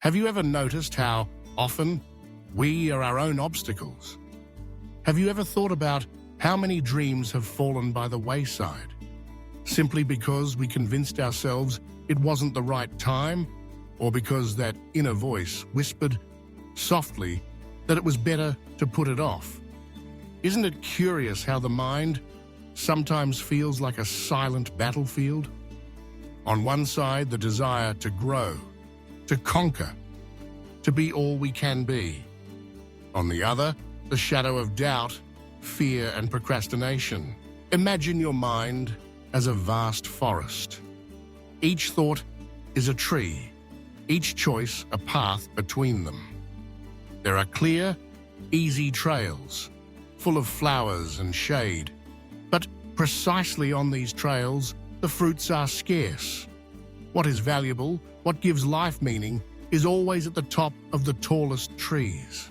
Have you ever noticed how often we are our own obstacles? Have you ever thought about how many dreams have fallen by the wayside simply because we convinced ourselves it wasn't the right time, or because that inner voice whispered softly that it was better to put it off? Isn't it curious how the mind sometimes feels like a silent battlefield? On one side, the desire to grow, to conquer, to be all we can be. On the other, the shadow of doubt, fear, and procrastination. Imagine your mind as a vast forest. Each thought is a tree, each choice a path between them. There are clear, easy trails, full of flowers and shade. But precisely on these trails, the fruits are scarce. What is valuable, what gives life meaning, is always at the top of the tallest trees.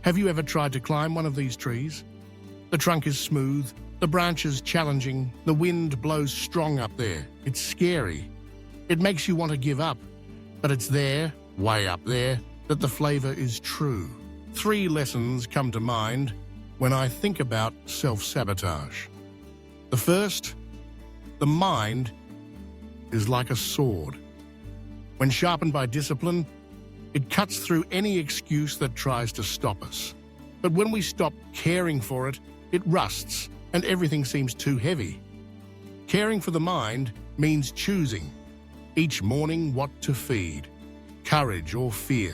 Have you ever tried to climb one of these trees? The trunk is smooth, the branches challenging, the wind blows strong up there. It's scary. It makes you want to give up, but it's there, way up there, that the flavor is true. 3 lessons come to mind when I think about self-sabotage. The first, the mind is like a sword. When sharpened by discipline, it cuts through any excuse that tries to stop us. But when we stop caring for it, it rusts and everything seems too heavy. Caring for the mind means choosing each morning what to feed, courage or fear,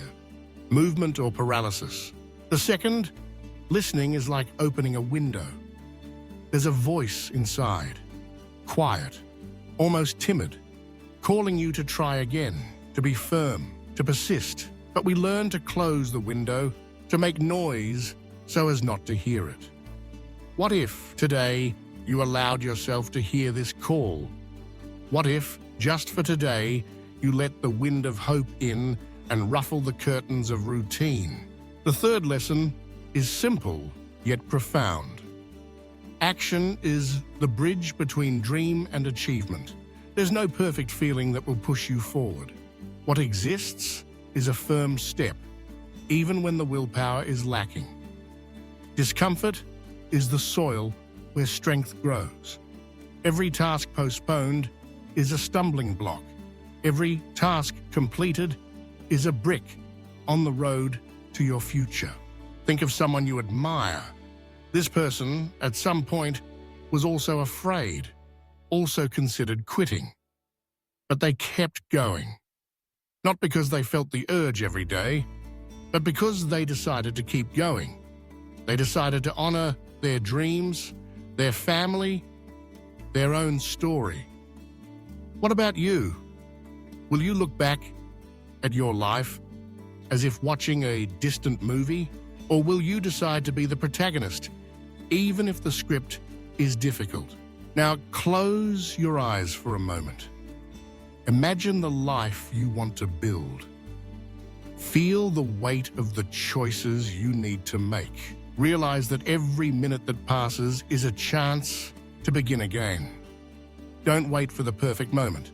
movement or paralysis. The second, listening is like opening a window. There's a voice inside, quiet, almost timid, calling you to try again, to be firm, to persist. But we learn to close the window, to make noise so as not to hear it. What if today you allowed yourself to hear this call? What if, just for today, you let the wind of hope in and ruffle the curtains of routine? The third lesson is simple yet profound. Action is the bridge between dream and achievement. There's no perfect feeling that will push you forward. What exists is a firm step, even when the willpower is lacking. Discomfort is the soil where strength grows. Every task postponed is a stumbling block. Every task completed is a brick on the road to your future. Think of someone you admire. This person, at some point, was also afraid, also considered quitting. But they kept going. Not because they felt the urge every day, but because they decided to keep going. They decided to honor their dreams, their family, their own story. What about you? Will you look back at your life as if watching a distant movie? Or will you decide to be the protagonist, even if the script is difficult? Now, close your eyes for a moment. Imagine the life you want to build. Feel the weight of the choices you need to make. Realize that every minute that passes is a chance to begin again. Don't wait for the perfect moment.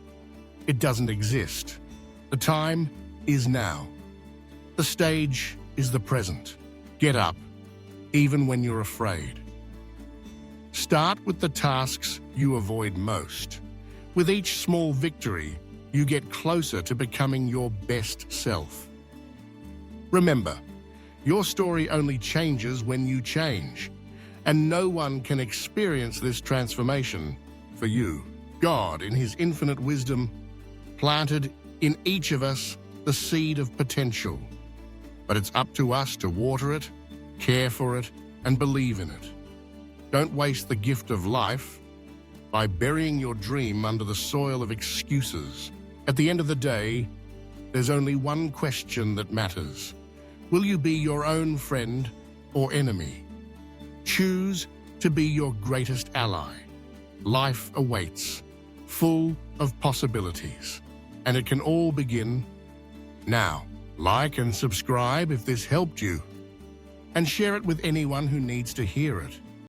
It doesn't exist. The time is now. The stage is the present. Get up, even when you're afraid. Start with the tasks you avoid most. With each small victory, you get closer to becoming your best self. Remember, your story only changes when you change, and no one can experience this transformation for you. God, in His infinite wisdom, planted in each of us the seed of potential. But it's up to us to water it, care for it, and believe in it. Don't waste the gift of life by burying your dream under the soil of excuses. At the end of the day, there's only one question that matters. Will you be your own friend or enemy? Choose to be your greatest ally. Life awaits, full of possibilities, and it can all begin now. Like and subscribe if this helped you, and share it with anyone who needs to hear it.